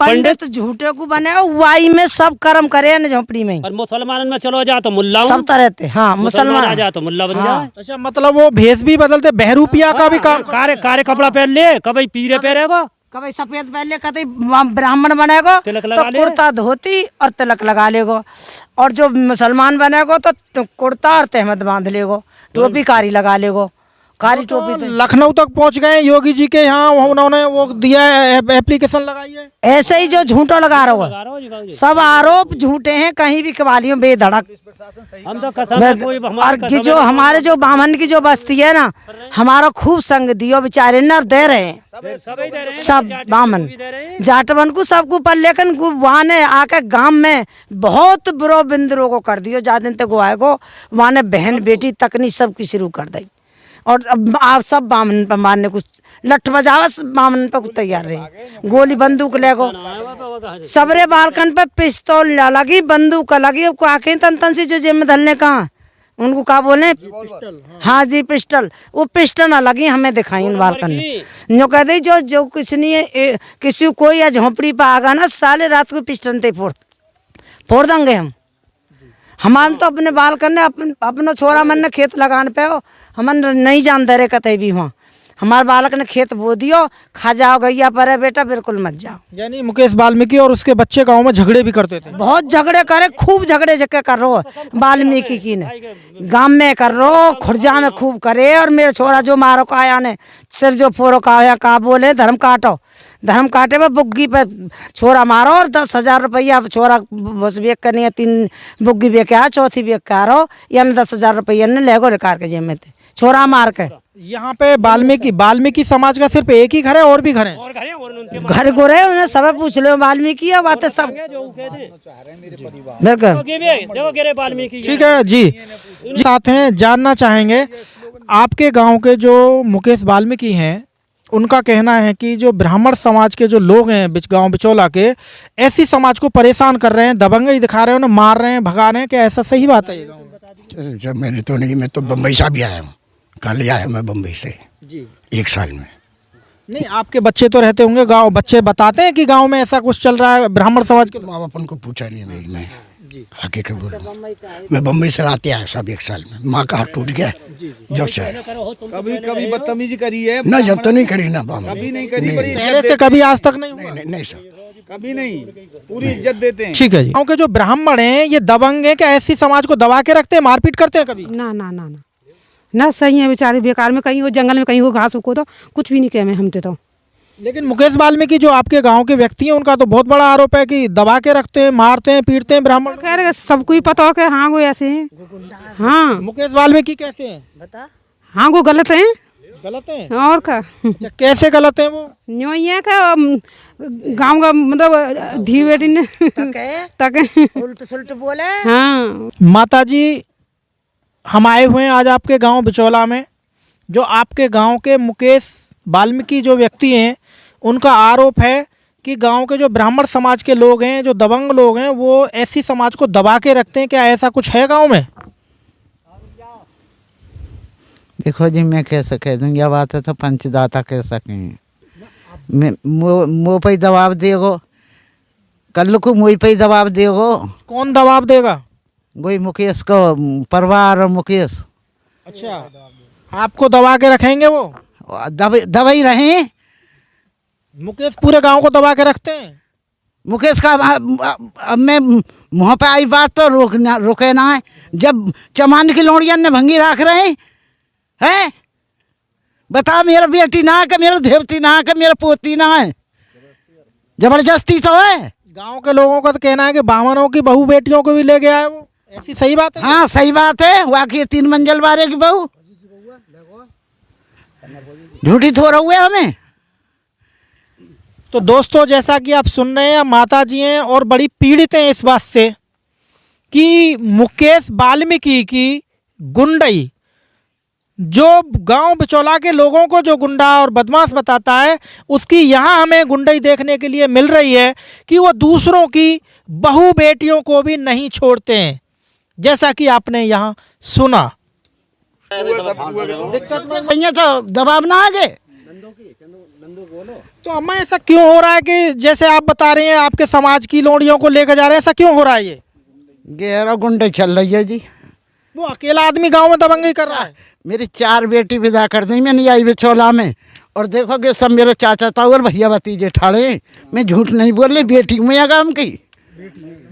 S1: पंडित झूठे को बने हो, वाई में सब कर्म करे न झोपड़ी में।
S9: और मुसलमान में चलो जा तो मुल्ला
S1: सब तरह थे। हाँ मुसलमान
S9: आ जा तो मुल्ला बन जाए।
S3: अच्छा मतलब वो भेष भी बदलते, बहरूपिया का भी काम,
S9: कारे कपड़ा पहन ले, कभी पीरे पहनेगो,
S1: कभी सफेद पहले कभी ब्राह्मण बनेगो तो कुर्ता धोती और तिलक लगा लेगो, और जो मुसलमान बनेगो तो कुर्ता और तहमद बांध लेगो, टोपी कारी लगा लेगो, कारी टोपी।
S3: लखनऊ तक पहुंच गए योगी जी के यहाँ, उन्होंने वो दिया है एप्लीकेशन लगाई है।
S1: ऐसे ही जो झूठो लगा रहा है, सब आरोप झूठे हैं, कहीं भी कवालियों बेधड़क।
S9: हम तो कसम
S1: और जो हमारे जो बामन की जो बस्ती है ना, हमारा खूब संग दियो बेचारे न दे रहे हैं सब बामन जाटवन को सबको, पर लेकिन वहाँ ने आके गांव में बहुत बुरो बिंदरों को कर दियो, जा दिन तक वो आएगो वहाँ ने बहन बेटी तकनी सबकी शुरू कर दी। और अब आप सब बामन पर मारने को लठ बजावा, बामन पर तैयार रहे, गोली बंदूक लेगो, सबरे बालकन पे पिस्तौल लगी, बंदूक लगी, आके तन तन से जो जेब में धलने कहाँ उनको क्या बोले, हाँ जी पिस्टल, वो पिस्टल ना लगी हमें दिखाई उन बालकन में। जो कह दी जो किसी कोई या झोंपड़ी पे आगा ना, साले रात को पिस्टल ते फोड़ देंगे हम। हमारे तो अपने बालकन ने अपना छोरा मन ने खेत लगाने पे हो, हम नहीं जानते रहे कतई भी वहाँ, हमारे बालक ने खेत बो दियो, खा जाओ गैया पर है बेटा, बिल्कुल मत जाओ।
S3: यानी मुकेश वाल्मीकि और उसके बच्चे गांव में झगड़े भी करते थे?
S1: बहुत झगड़े करे, खूब झगड़े जगह कर रो वाल्मीकि की ने, गांव में कर रो, खुर्जा में खूब करे। और मेरे छोरा जो मारो का आया ने सिर जो फोरो का आया का बोले धर्म काटो, धर्म काटे पे बुग्गी पे छोरा मारो, और 10,000 रुपया छोरा बस बेच करनी है, 3 बुग्गी बेच के आ, चौथी बेच के आ रहो, यानी 10,000 रुपया ने लेगो निकाल के जेब में थे छोरा मार के।
S3: यहाँ पे वाल्मीकि समाज का सिर्फ एक ही घर है और भी घर है?
S1: घर गोरे उन्हें सब पूछ लो, वाल्मीकि है बातें सब।
S3: ठीक है जी, साथ हैं जानना चाहेंगे आपके गांव के जो मुकेश वाल्मीकि हैं, उनका कहना है कि जो ब्राह्मण समाज के जो लोग हैं गांव बिचौला के, ऐसी समाज को परेशान कर रहे हैं, दबंगई दिखा रहे हैं, उन्हें मार रहे हैं, भगा रहे हैं, क्या ऐसा सही बात है?
S10: जब मैंने तो नहीं, मैं तो बम्बई से भी आया हूँ, कल ही आया मैं बम्बई से जी, 1 साल में।
S3: नहीं आपके बच्चे तो रहते होंगे गांव, बच्चे बताते हैं कि गांव में ऐसा कुछ चल रहा है ब्राह्मण समाज के?
S10: माँ बाप उनको पूछा नहीं मैं आके क्या बोल, मैं बम्बई से आते आया सब 1 साल में, माँ का हाथ टूट गया जब से।
S8: कभी बदतमीजी करी है
S10: ना? जब तो नहीं करी ना,
S8: कभी नहीं करी,
S3: पहले से कभी आज तक नहीं?
S10: नहीं सर,
S8: कभी नहीं, पूरी इज्जत देते हैं।
S3: ठीक है जी। गाँव के जो ब्राह्मण हैं ये दबंग हैं, क्या ऐसी समाज को दबा के रखते हैं, मारपीट करते हैं कभी?
S11: ना ना ना ना ना, सही है बेचारे, बेकार में कहीं हो जंगल में कहीं हो घास को, तो कुछ भी नहीं कहे हमसे तो।
S3: लेकिन मुकेश वाल्मीकि जो आपके गांव के व्यक्ति हैं, उनका तो बहुत बड़ा आरोप है कि दबा के रखते हैं, मारते हैं, पीटते हैं ब्राह्मण।
S11: खैर सबको ही पता हो कि हाँ वो ऐसे हैं। हाँ
S3: मुकेश वाल्मीकि कैसे हैं?
S11: हाँ वो गलत हैं।
S3: गलत है?
S11: और का
S3: अच्छा, कैसे गलत है वो?
S11: न्यो ये का गांव का मतलब धी बेटी ने तक
S1: उल्ट सुल्ट बोले।
S11: हाँ
S3: माता जी, हम आए हुए हैं आज आपके गांव बिचौला में। जो आपके गांव के मुकेश वाल्मीकि जो व्यक्ति हैं, उनका आरोप है कि गांव के जो ब्राह्मण समाज के लोग हैं, जो दबंग लोग हैं, वो ऐसी समाज को दबा के रखते हैं। क्या ऐसा कुछ है गांव में?
S12: देखो जी, मैं कैसे कह दूँ, यह बात है तो पंचदाता कह सकें। मुँह पे दबाव देगो, कल को मुँह पे दबाव देगो।
S3: कौन दबाव देगा?
S12: वही मुकेश को परिवार और मुकेश।
S3: अच्छा, आपको दबा के रखेंगे वो?
S12: दबा ही रहे।
S3: मुकेश पूरे गांव को दबा के रखते हैं।
S12: मुकेश का अब मैं मुँह पे आई बात तो रुके ना है। जब चमान की लोड़िया ने भंगी रख रहे हैं, बता, मेरा बेटी ना है, मेरा देवती ना है, मेरा पोती ना है, जबरदस्ती तो है।
S3: गांव के लोगों का तो कहना है कि बामनों की बहू बेटियों को भी ले गया है वो। ऐसी सही बात है?
S12: हाँ सही बात है। वाकई 3 मंजिल बारे की बहू झूठी थोड़ा हुए हमें।
S3: तो दोस्तों, जैसा कि आप सुन रहे हैं, माता जी हैं और बड़ी पीड़ित हैं इस बात से कि मुकेश वाल्मीकि की गुंडई, जो गांव बिचौला के लोगों को जो गुंडा और बदमाश बताता है, उसकी यहाँ हमें गुंडई देखने के लिए मिल रही है कि वो दूसरों की बहू बेटियों को भी नहीं छोड़ते हैं, जैसा कि आपने यहाँ सुना।
S12: तो दबाव ना आगे।
S3: तो अम्मा, ऐसा क्यों हो रहा है कि जैसे आप बता रहे हैं आपके समाज की लोड़ियों को लेकर जा रहे हैं, ऐसा क्यों हो रहा है? ये
S12: गहरा गुंडे चल रही है जी।
S3: वो अकेला आदमी गांव में दबंगई कर रहा है।
S12: मेरी 4 बेटी विदा कर दी मैंने आई बिचौला में, और देखोगे सब मेरे चाचा ताऊ और भैया भतीजे ठाड़े। मैं झूठ नहीं बोल रही, बेटी हूँ मैं गाँव की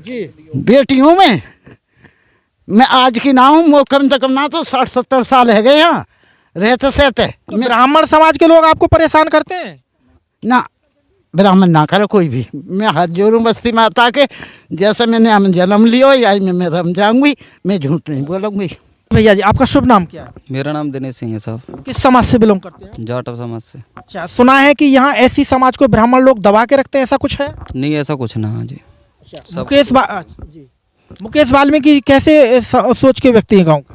S3: जी,
S12: बेटी हूँ मैं आज की ना हूँ। कम से कम ना तो 60-70 साल है गए यहाँ रहते सहते।
S3: ब्राह्मण समाज के लोग आपको परेशान करते हैं?
S12: ना, ब्राह्मण ना करे कोई भी। मैं हाथ जोड़ूं बस्ती माता के, जैसे मैंने हम जन्म लियो या मैं रम जाऊंगी, मैं झूठ नहीं बोलूंगी।
S3: भैया जी, आपका शुभ नाम क्या है?
S13: मेरा नाम दिनेश सिंह है साहब।
S3: किस समाज से बिलोंग करते हैं?
S13: जाटव समाज से।
S3: अच्छा, सुना है कि यहाँ ऐसी समाज को ब्राह्मण लोग दबा के रखते हैं, ऐसा कुछ है?
S13: नहीं, ऐसा कुछ ना जी।
S3: मुकेश वाल्मीकि कैसे सोच के व्यक्ति है गाँव के?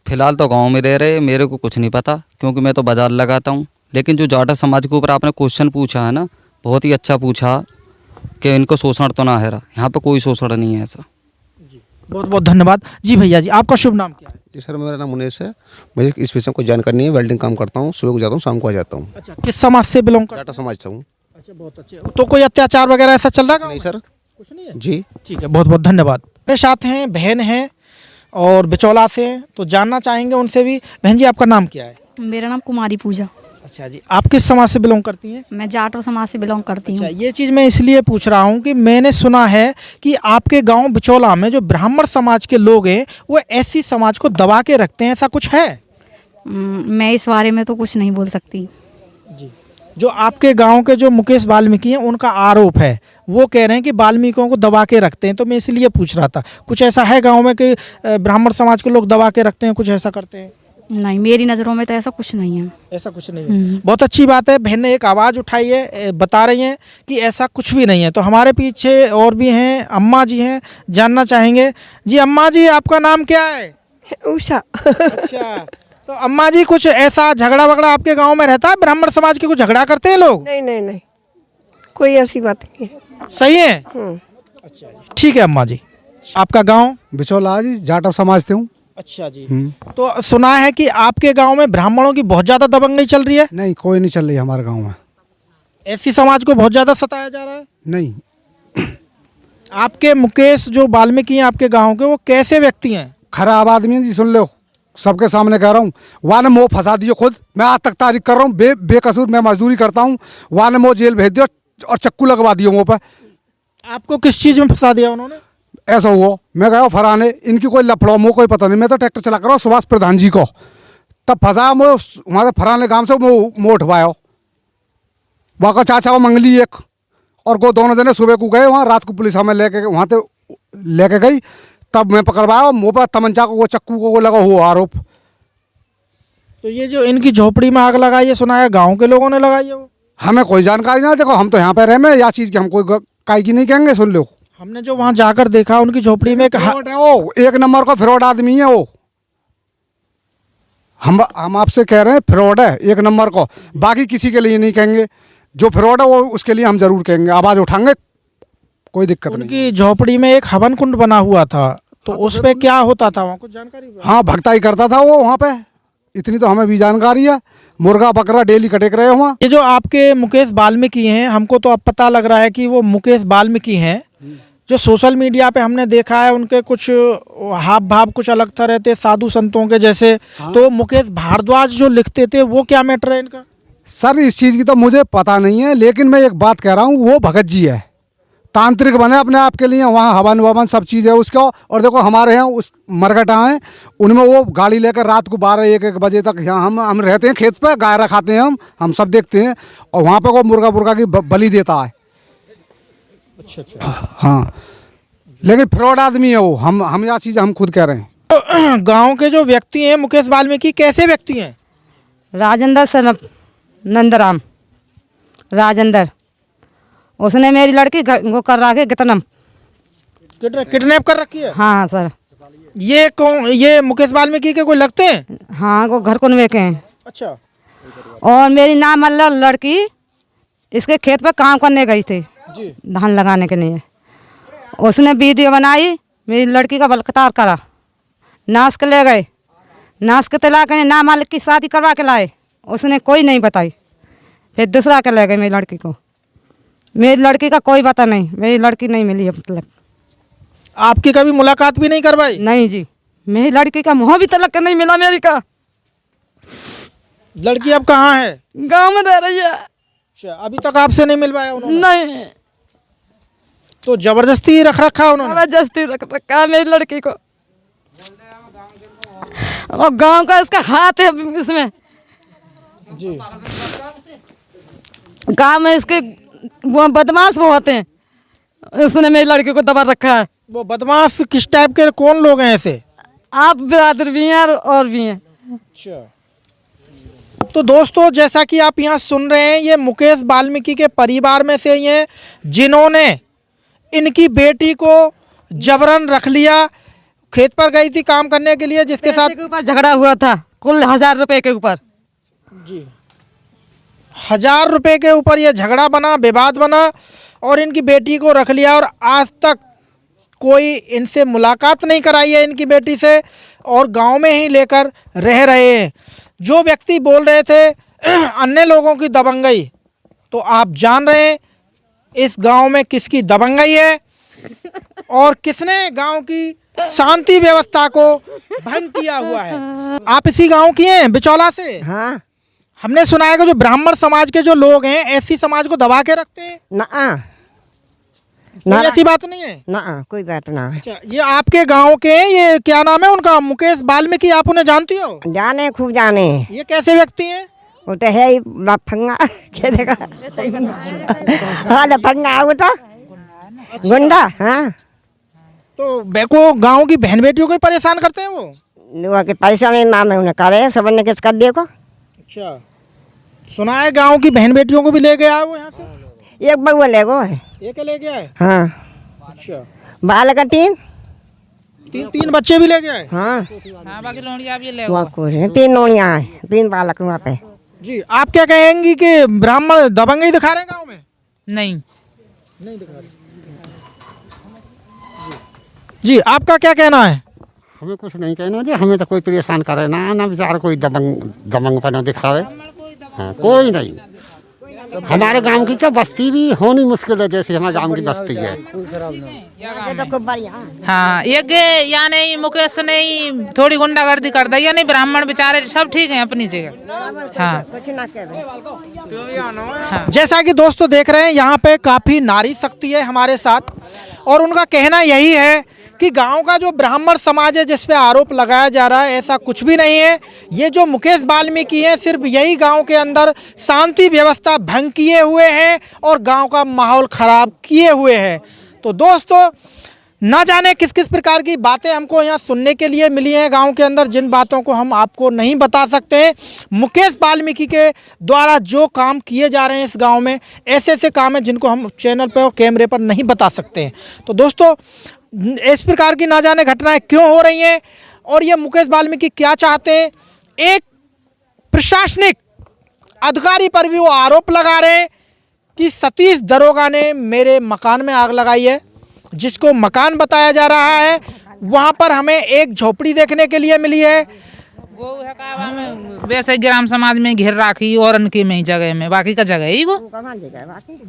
S13: फिलहाल तो गांव में रह रहे, मेरे को कुछ नहीं पता क्योंकि मैं तो बाजार लगाता हूं। लेकिन जो जाटव समाज के ऊपर आपने क्वेश्चन पूछा है ना, बहुत ही अच्छा पूछा कि इनको शोषण तो ना है रहा। यहाँ पे कोई शोषण नहीं है ऐसा।
S3: बहुत बहुत धन्यवाद जी। भैया जी, आपका शुभ नाम क्या है?
S7: जी सर, मेरा नाम मुनेश है। मुझे इस विषय को जानकारी नहीं है। वेल्डिंग काम करता हूँ, सुबह को जाता हूँ, शाम को आ जाता हूँ।
S3: अच्छा, किस समाज से बिलोंग करते हैं?
S7: जाटव समाज से हूँ।
S3: अच्छा, बहुत अच्छे। तो कोई अत्याचार वगैरह ऐसा चल रहा है?
S7: नहीं सर,
S3: कुछ नहीं है
S7: जी।
S3: ठीक है, बहुत बहुत धन्यवाद। मेरे साथ हैं बहन हैं और बिचौला से हैं, तो जानना चाहेंगे उनसे भी। बहन जी, आपका नाम क्या है?
S5: मेरा नाम कुमारी पूजा।
S3: अच्छा जी, आप किस समाज से बिलोंग करती हैं?
S5: मैं जाटव समाज से बिलोंग करती हूँ।
S3: अच्छा, ये चीज़ मैं इसलिए पूछ रहा हूँ कि मैंने सुना है कि आपके गांव बिचौला में जो ब्राह्मण समाज के लोग हैं, वो ऐसी समाज को दबा के रखते हैं, ऐसा कुछ है?
S5: मैं इस बारे में तो कुछ नहीं बोल सकती
S3: जी। जो आपके गांव के जो मुकेश वाल्मीकि हैं, उनका आरोप है, वो कह रहे हैं कि वाल्मीकियों को दबा के रखते हैं। तो मैं इसलिए पूछ रहा था, कुछ ऐसा है गांव में कि ब्राह्मण समाज के लोग दबा के रखते हैं, कुछ ऐसा करते हैं?
S5: नहीं, मेरी नज़रों में तो ऐसा कुछ नहीं है।
S3: ऐसा कुछ नहीं है। बहुत अच्छी बात है, बहन ने एक आवाज़ उठाई है, बता रही हैं कि ऐसा कुछ भी नहीं है। तो हमारे पीछे और भी हैं, अम्मा जी हैं, जानना चाहेंगे। जी अम्मा जी, आपका नाम क्या है?
S14: उषा।
S3: अच्छा, तो अम्मा जी, कुछ ऐसा झगड़ा वगड़ा आपके गांव में रहता है? ब्राह्मण समाज के कुछ झगड़ा करते हैं लोग?
S14: नहीं नहीं नहीं, कोई ऐसी बात नहीं है।
S3: सही है? अच्छा, ठीक है अम्मा जी। आपका गांव?
S2: बिचौला जी, जाटव समाज से हूँ।
S3: अच्छा जी। तो सुना है कि आपके गांव में ब्राह्मणों की बहुत ज्यादा दबंगई चल रही है?
S2: नहीं, कोई नहीं चल रही हमारे गांव में।
S3: ऐसी समाज को बहुत ज्यादा सताया जा रहा है?
S2: नहीं।
S3: आपके मुकेश जो वाल्मीकि हैं आपके गांव के, वो कैसे व्यक्ति हैं?
S2: खराब आदमी है जी, सुन लो, सबके सामने कह रहा हूँ। वहाँ ने मोह फंसा दियो खुद। मैं आज तक तारीख कर रहा हूँ, बेकसूर मैं मजदूरी करता हूँ। वहाँ ने मोह जेल भेज दियो और चक्कू लगवा दियो मुँह पे।
S3: आपको किस चीज़ में फंसा दिया उन्होंने?
S2: ऐसा हुआ, मैं गया फराने, इनकी कोई लफड़ो मुँह कोई पता नहीं। मैं तो ट्रैक्टर चला कर रहा हूँ सुभाष प्रधान जी को, तब फंसा मोह वहाँ से फराने गाँव से मोह उठवाया। वहाँ का चाचा वो मंगली एक और को दोनों जने सुबह को गए वहाँ, रात को पुलिस हमें लेके वहाँ से लेके गई, तब मैं पकड़वाया। मुँह पर तमंचा को, वो चक्कू को लगा हुआ आरोप।
S3: तो ये जो इनकी झोपड़ी में आग लगाई है, सुना है गांव के लोगों ने लगाई है वो?
S2: हमें कोई जानकारी ना, देखो हम तो यहाँ पे रहे में, या चीज़ की हम कोई काई की नहीं कहेंगे, सुन लो।
S3: हमने जो वहां जाकर देखा उनकी झोपड़ी में
S2: फ्रॉड है वो, एक नंबर का फ्रॉड आदमी है वो। हम आपसे कह रहे हैं फ्रॉड है एक नंबर को, बाकी किसी के लिए नहीं कहेंगे। जो फ्रॉड है वो उसके लिए हम जरूर कहेंगे, आवाज़ उठाएंगे, कोई दिक्कत नहीं।
S3: उनकी झोपड़ी में एक हवन कुंड बना हुआ था, तो उस पे क्या होता था वहाँ, कुछ जानकारी?
S2: हाँ, भक्ताई करता था वो वहाँ पे, इतनी तो हमें भी जानकारी है। मुर्गा बकरा डेली कटेक रहे वहाँ।
S3: ये जो आपके मुकेश वाल्मीकि हैं, हमको तो अब पता लग रहा है कि वो मुकेश वाल्मीकि हैं। जो सोशल मीडिया पे हमने देखा है उनके कुछ हाव भाव कुछ अलग तरह थे, साधु संतों के जैसे। हाँ? तो मुकेश भारद्वाज जो लिखते थे वो क्या मैटर है इनका?
S2: सर इस चीज़ की तो मुझे पता नहीं है, लेकिन मैं एक बात कह रहा हूँ, वो भगत जी है, तांत्रिक बने अपने आप के लिए, वहाँ हवन ववन सब चीज़ है उसका। और देखो हमारे यहाँ उस मरघटा हैं, उनमें वो गाड़ी लेकर रात को 12-1 बजे तक यहाँ हम रहते हैं, खेत पे गाय रखाते हैं, हम सब देखते हैं। और वहाँ पे वो मुर्गा की बलि देता है। अच्छा। हाँ, लेकिन फ्रॉड आदमी है वो, हम यह चीज़ हम खुद कह रहे हैं।
S3: तो गाँव के जो व्यक्ति हैं मुकेश वाल्मीकि कैसे व्यक्ति हैं?
S1: राजेंद्र सर नंदराम राजेंद्र, उसने मेरी लड़की वो कर रहा है
S3: किडनैप कर रखी है।
S1: हाँ सर।
S3: ये कौन, ये मुकेश वाल्मीकि के कोई लगते हैं?
S1: हाँ, वो घर कुनवे के हैं।
S3: अच्छा।
S1: और मेरी नाम अल्लाह लड़की इसके खेत पे काम करने गई थी
S3: जी,
S1: धान लगाने के लिए। उसने वीडियो बनाई, मेरी लड़की का बलात्कार करा, नाश के ले गए, नाश के तला के ना मालिक की शादी करवा के लाए, उसने कोई नहीं बताई। फिर दूसरा के ले गए मेरी लड़की को। मेरी लड़की का कोई पता नहीं, मेरी लड़की नहीं मिली अब तक।
S3: आपकी कभी मुलाकात भी नहीं करवाई?
S1: नहीं जी, मेरी लड़की का मुँह भी तलक नहीं मिला मेरी का।
S3: लड़की अब कहाँ है?
S1: गांव में रह रही है।
S3: अच्छा, अभी तक आपसे नहीं मिलवाया उन्होंने?
S1: नहीं।
S3: तो जबरदस्ती रख रखा उन्होंने?
S1: जबरदस्ती रख रखा है मेरी लड़की को, और गांव का इसका हाथ है इसमें
S3: जी।
S1: गांव में इसके वो बदमाश वो होते हैं, उसने मेरी लड़की को दबा रखा है।
S3: वो बदमाश किस टाइप के, कौन लोग हैं ऐसे?
S1: आप बिरादर भी हैं और भी हैं।
S3: अच्छा। तो दोस्तों, जैसा कि आप यहाँ सुन रहे हैं, ये मुकेश वाल्मीकि के परिवार में से ही हैं जिन्होंने इनकी बेटी को जबरन रख लिया। खेत पर गई थी काम करने के लिए, जिसके साथ
S1: के ऊपर झगड़ा हुआ था कुल 1000 रुपए के ऊपर।
S3: जी, 1000 रुपए के ऊपर ये झगड़ा बना, विवाद बना, और इनकी बेटी को रख लिया। और आज तक कोई इनसे मुलाकात नहीं कराई है इनकी बेटी से, और गांव में ही लेकर रह रहे हैं। जो व्यक्ति बोल रहे थे अन्य लोगों की दबंगई, तो आप जान रहे हैं इस गांव में किसकी दबंगई है और किसने गांव की शांति व्यवस्था को भंग किया हुआ है। आप इसी गांव की हैं, बिचौला से?
S14: हाँ।
S3: हमने सुना है कि जो ब्राह्मण समाज के जो लोग हैं ऐसी समाज को दबा के रखते हैं।
S14: ना,
S3: ऐसी बात नहीं है
S14: ना, कोई बात ना है।
S3: अच्छा, ये आपके गांव के हैं, ये क्या नाम है उनका? मुकेश वाल्मीकि, आप उन्हें जानती हो?
S14: जाने, खूब जाने।
S3: ये कैसे व्यक्ति हैं?
S14: वो तो है ही लफंगा क्या देखा? हाँ, लफंगा वो तो गुंडा। हाँ,
S3: तो बेको गांव की बहन बेटियों को ही परेशान करते हैं वो?
S14: के पैसा नहीं नाम है उन्हें करे सब ने किस कर दिए को।
S3: अच्छा, सुना है गांव की बहन बेटियों को भी ले गया वो यहाँ से?
S14: एक बउआ ले गो है,
S3: एक ले गया है।
S14: हाँ।
S3: अच्छा,
S14: बाल का
S3: तीन बच्चे भी ले गया है।
S14: हाँ,
S5: बाकी लोनिया भी ले
S14: वहाँ कुछ 3 नोनिया है, 3 बालक वहाँ पे।
S3: जी, आप क्या कहेंगी कि ब्राह्मण दबंगई दिखा रहे हैं गांव में?
S5: नहीं
S3: दिखा रहे। जी, आपका क्या कहना है?
S15: हमें कुछ नहीं कहना जी, हमें तो कोई परेशान करे ना बेचारा कोई दबंगपना दिखावे। हाँ, कोई नहीं। हमारे गांव की क्या बस्ती भी होनी मुश्किल है, जैसे हमारे गांव की बस्ती है।
S5: हाँ, ये या नहीं मुकेश ने थोड़ी गुंडागर्दी कर दी, या नहीं ब्राह्मण बेचारे सब ठीक हैं अपनी जगह। हाँ,
S3: हाँ। जैसा कि दोस्तों देख रहे हैं, यहाँ पे काफी नारी शक्ति है हमारे साथ, और उनका कहना यही है कि गांव का जो ब्राह्मण समाज है जिस पे आरोप लगाया जा रहा है, ऐसा कुछ भी नहीं है। ये जो मुकेश वाल्मीकि हैं सिर्फ यही गांव के अंदर शांति व्यवस्था भंग किए हुए हैं और गांव का माहौल खराब किए हुए हैं। तो दोस्तों, ना जाने किस किस प्रकार की बातें हमको यहाँ सुनने के लिए मिली हैं गांव के अंदर, जिन बातों को हम आपको नहीं बता सकते हैं। मुकेश वाल्मीकि के द्वारा जो काम किए जा रहे हैं इस गांव में, ऐसे ऐसे काम हैं जिनको हम चैनल पर और कैमरे पर नहीं बता सकते हैं। तो दोस्तों, इस प्रकार की ना जाने घटनाएं क्यों हो रही हैं और ये मुकेश वाल्मीकि क्या चाहते हैं। एक प्रशासनिक अधिकारी पर भी वो आरोप लगा रहे हैं कि सतीश दरोगा ने मेरे मकान में आग लगाई है। जिसको मकान बताया जा रहा है वहां पर हमें एक झोपड़ी देखने के लिए मिली है।
S16: वैसे ग्राम समाज में घेर राखी और उनकी में ही जगह में, बाकी का जगह ही वो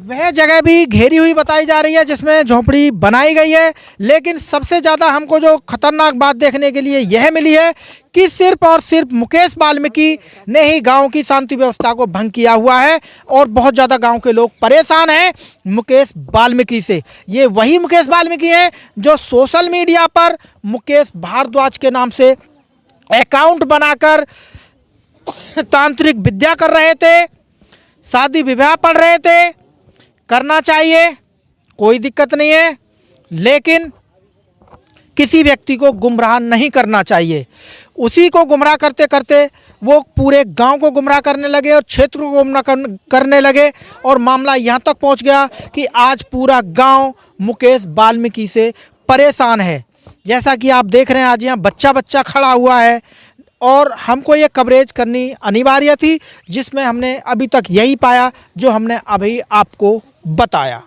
S3: वह जगह भी घेरी हुई बताई जा रही है जिसमें झोपड़ी बनाई गई है। लेकिन सबसे ज़्यादा हमको जो खतरनाक बात देखने के लिए यह मिली है कि सिर्फ और सिर्फ मुकेश वाल्मीकि ने ही गांव की शांति व्यवस्था को भंग किया हुआ है और बहुत ज़्यादा गांव के लोग परेशान हैं मुकेश वाल्मीकि से। ये वही मुकेश वाल्मीकि हैं जो सोशल मीडिया पर मुकेश भारद्वाज के नाम से अकाउंट बनाकर तांत्रिक विद्या कर रहे थे, शादी विवाह पढ़ रहे थे। करना चाहिए, कोई दिक्कत नहीं है, लेकिन किसी व्यक्ति को गुमराह नहीं करना चाहिए। उसी को गुमराह करते करते वो पूरे गांव को गुमराह करने लगे और क्षेत्र को गुमराह करने लगे और मामला यहाँ तक पहुँच गया कि आज पूरा गांव मुकेश वाल्मीकि से परेशान है। जैसा कि आप देख रहे हैं, आज यहाँ बच्चा बच्चा खड़ा हुआ है और हमको ये कवरेज करनी अनिवार्य थी, जिसमें हमने अभी तक यही पाया जो हमने अभी आपको बताया।